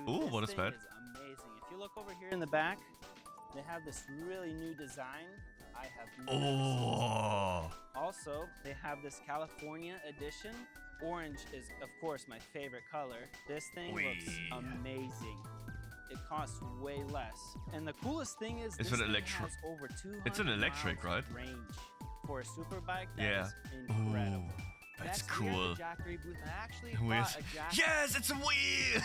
Dude, Ooh, this what is thing that? is amazing. If you look over here in the back, they have this really new design. I have never seen Oh, this. Also, they have this California edition. Orange is, of course, my favorite color. This thing looks amazing. It costs way less. And the coolest thing is It's this an thing electric. has over 200 It's an electric, miles right? range. For a super bike, that Yeah. is incredible. Ooh, that's Next, we have cool. the Jackery booth. I actually Weird. bought a Jackery. Yes, it's a wheel.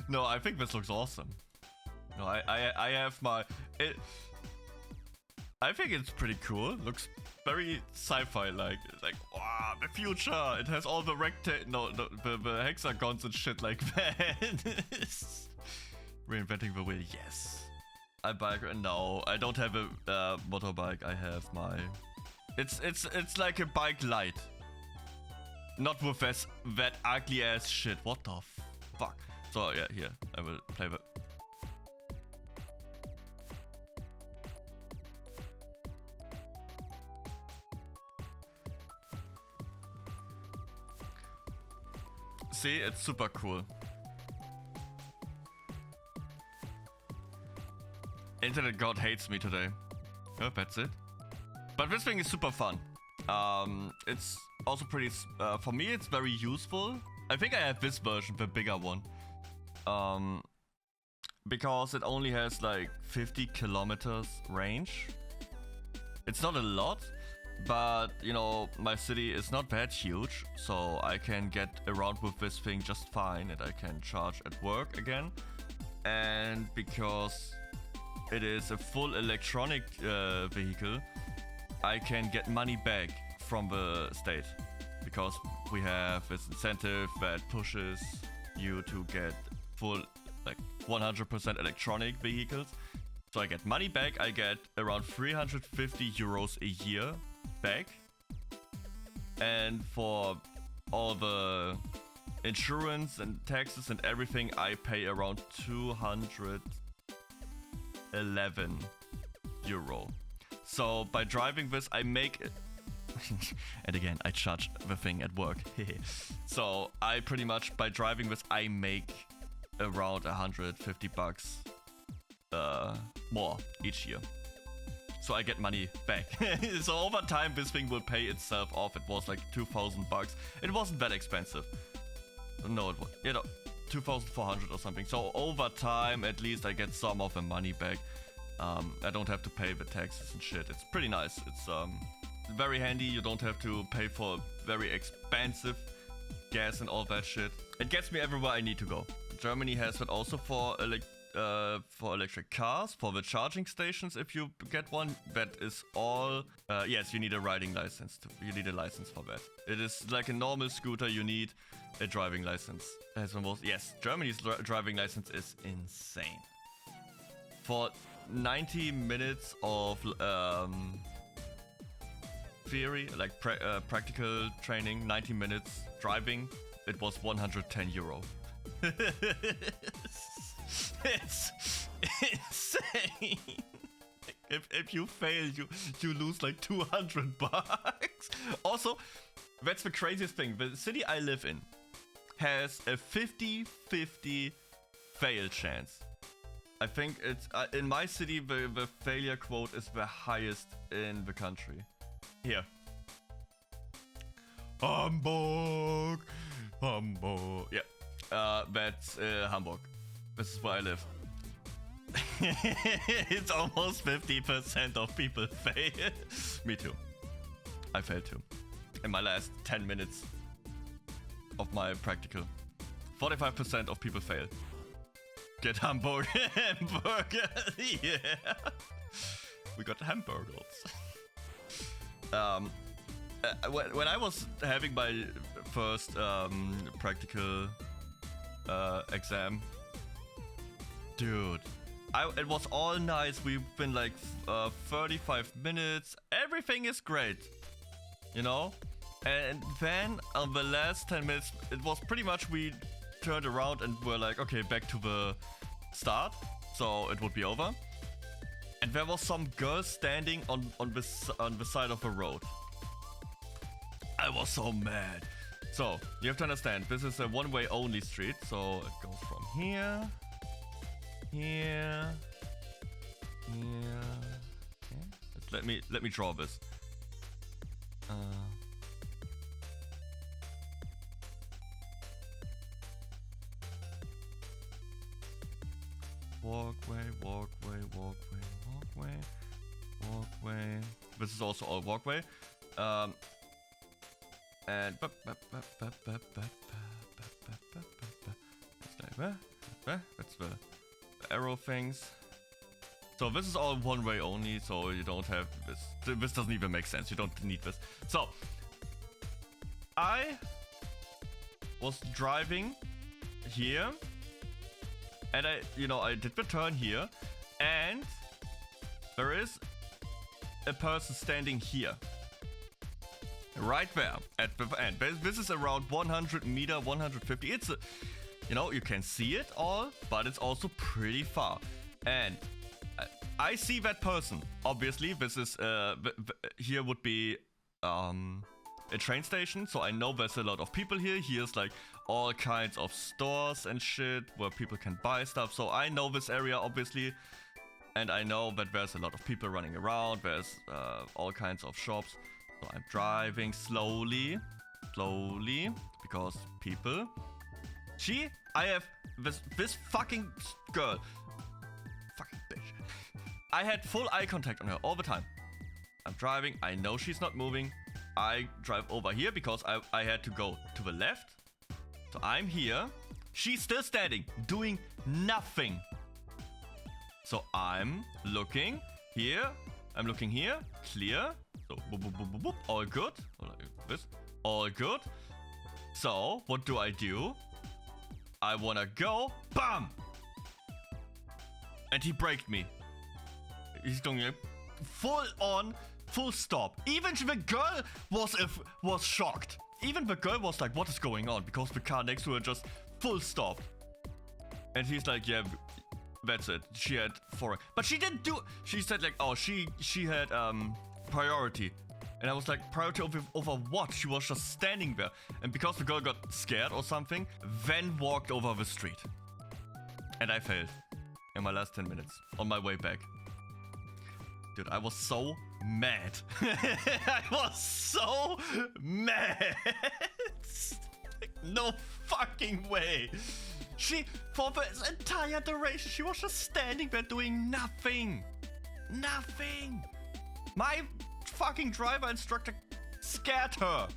No, I think this looks awesome. No, I have my. I think it's pretty cool. Looks very sci-fi like. It's like, wow, the future. It has all the the hexagons and shit like that. Reinventing the wheel, yes. I bike. No, I don't have a motorbike. I have my. It's like a bike light. Not with that ugly ass shit. What the fuck? So yeah, here I will play the. See, it's super cool. Internet God hates me today. Oh, that's it. But this thing is super fun. It's also pretty, for me it's very useful. I think I have this version, the bigger one. Because it only has like 50 kilometers range. It's not a lot, but you know, my city is not that huge, so I can get around with this thing just fine and I can charge at work again. And because it is a full electronic vehicle, I can get money back from the state because we have this incentive that pushes you to get full, like 100% electronic vehicles. So I get money back. I get around 350 euros a year back, and for all the insurance and taxes and everything, I pay around 211 euro. So by driving this, I make it. And again, I charge the thing at work. So I pretty much, by driving this, I make around 150 bucks more each year. So I get money back. So over time, this thing will pay itself off. It was like 2,000 bucks. It wasn't that expensive. No, it was, 2,400 or something. So over time, at least I get some of the money back. I don't have to pay the taxes and shit. It's pretty nice. It's very handy. You don't have to pay for very expensive gas and all that shit. It gets me everywhere I need to go. Germany has it also for electric cars, for the charging stations. If you get one, that is all. Yes, you need a riding license. You need a license for that. It is like a normal scooter. You need a driving license. Yes, Germany's driving license is insane. For 90 minutes of theory, like practical training, 90 minutes driving, it was 110 euro. It's insane. If you fail, you lose like 200 bucks. Also, that's the craziest thing. The city I live in has a 50-50 fail chance. I think it's in my city the failure quote is the highest in the country. Here. Hamburg. Yeah. That's Hamburg. This is where I live. It's almost 50% of people fail. Me too. I failed too. In my last 10 minutes of my practical. 45% of people fail. Get hamburger. Yeah. We got hamburgers. When I was having my first practical exam, dude, it was all nice. We've been like 35 minutes. Everything is great, you know? And then on the last 10 minutes, it was pretty much we turned around and were like, okay, back to the start. So it would be over. And there was some girl standing on the side of the road. I was so mad. So, you have to understand, this is a one-way only street. So it goes from here here. Here. Okay. Let me draw this. Walkway, walkway, walkway, walkway, walkway. This is also all walkway. And that's the arrow things. So this is all one way only, so you don't have this. This doesn't even make sense. You don't need this. So I was driving here, and I did the turn here, and there is a person standing here. Right there at the end. This is around 100 meter, 150. It's you can see it all, but it's also pretty far. And I see that person. Obviously, this is here would be a train station, so I know there's a lot of people here. Here's like all kinds of stores and shit where people can buy stuff. So I know this area obviously, and I know that there's a lot of people running around. There's all kinds of shops. So I'm driving slowly, because people. I have this fucking girl, fucking bitch. I had full eye contact on her all the time. I'm driving, I know she's not moving. I drive over here because I had to go to the left. So I'm here. She's still standing, doing nothing. So I'm looking here. I'm looking here. Clear. So boop, boop, boop, boop, boop. All good. Like this. All good. So what do? I wanna go. Bam! And he braked me. He's doing a full on, full stop. Even the girl was shocked. Even the girl was like, what is going on? Because the car next to her just full stopped. And he's like, yeah, that's it. She had foreign. But she didn't do. She said like, oh, she had priority. And I was like, priority over what? She was just standing there. And because the girl got scared or something, then walked over the street. And I failed in my last 10 minutes on my way back. Dude, I was so mad. I was so mad. No fucking way. For the entire duration, she was just standing there doing nothing. Nothing. My fucking driver instructor scared her.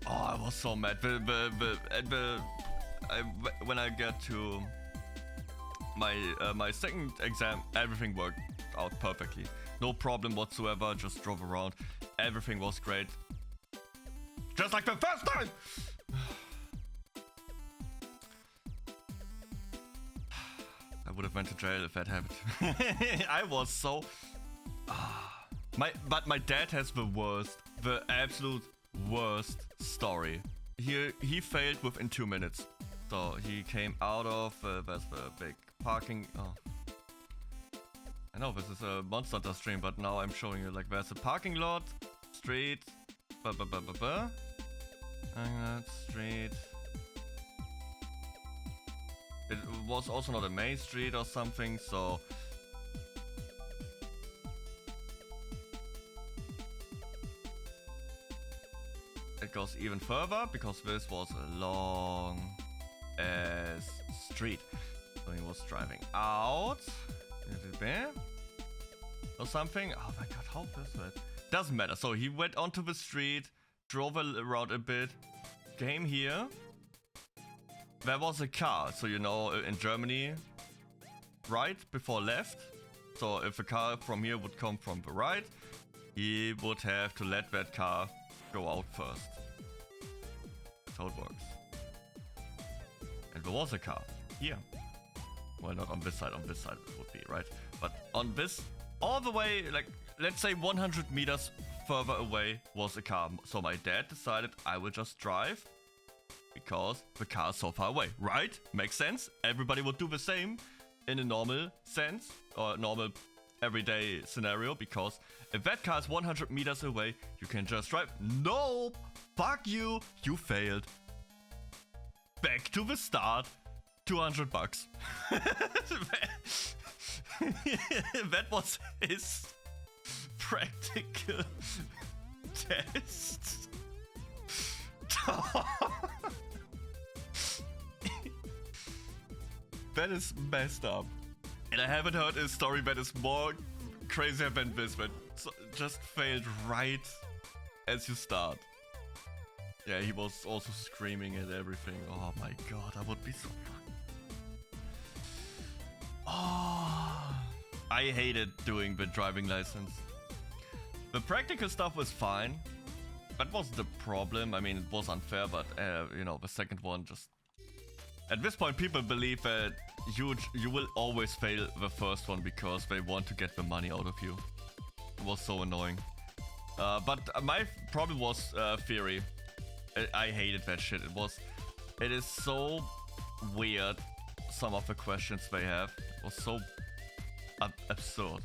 Oh, I was so mad. When I get to my second exam, everything worked out perfectly. No problem whatsoever. Just drove around. Everything was great. Just like the first time. I would have went to jail if that happened. I was so. But my dad has the absolute worst story. He failed within 2 minutes. So he came out of there's the big parking. Oh, I know this is a Monster Hunter stream, but now I'm showing you like there's a parking lot, street, street. It was also not a main street or something, so it goes even further because this was a long ass street. So he was driving out there or something. Oh my god, how is that? Doesn't matter. So he went onto the street, drove around a bit, came here. There was a car, so in Germany, right before left. So if a car from here would come from the right, he would have to let that car go out first. That's how it works. And there was a car here. Well, not on this side it would be, right? But on this, all the way, like, let's say 100 meters further away was a car. So my dad decided I will just drive because the car is so far away, right? Makes sense. Everybody would do the same in a normal sense or normal everyday scenario, because if that car is 100 meters away, you can just drive. No, fuck you, you failed. back to the start, 200 bucks. That was his practical test. That is messed up. And I haven't heard a story that is more crazier than this, but just failed right as you start. Yeah, he was also screaming at everything. Oh my god, I would be so fucking... Oh, I hated doing the driving license. The practical stuff was fine. That was the problem. I mean, it was unfair, but you know, the second one just... At this point, people believe that you will always fail the first one because they want to get the money out of you. It was so annoying. But my problem was theory. I hated that shit. It is so weird, some of the questions they have. It was so absurd.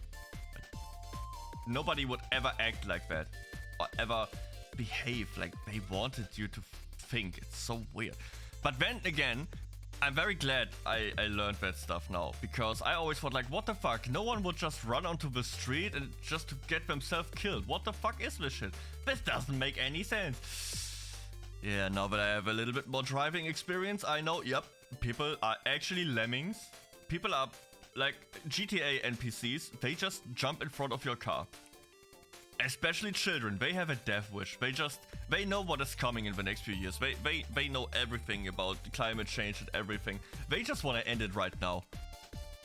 Nobody would ever act like that. Or ever behave like they wanted you to think. It's so weird. But then again, I'm very glad I learned that stuff now. Because I always thought like, what the fuck? No one would just run onto the street and just to get themselves killed. What the fuck is this shit? This doesn't make any sense. Yeah, now that I have a little bit more driving experience, I know, yep, people are actually lemmings. People are like GTA NPCs. They just jump in front of your car. Especially children, they have a death wish. They know what is coming in the next few years. They know everything about climate change and everything. They just want to end it right now.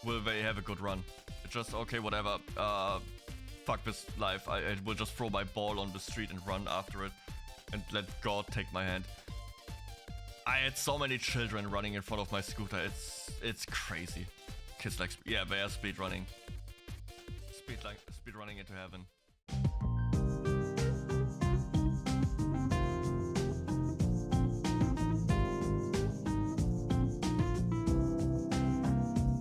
Will they have a good run? Just, okay, whatever. Fuck this life. I will just throw my ball on the street and run after it. And let God take my hand. I had so many children running in front of my scooter. It's crazy. Kids like, yeah, they are speed running. Speed running into heaven.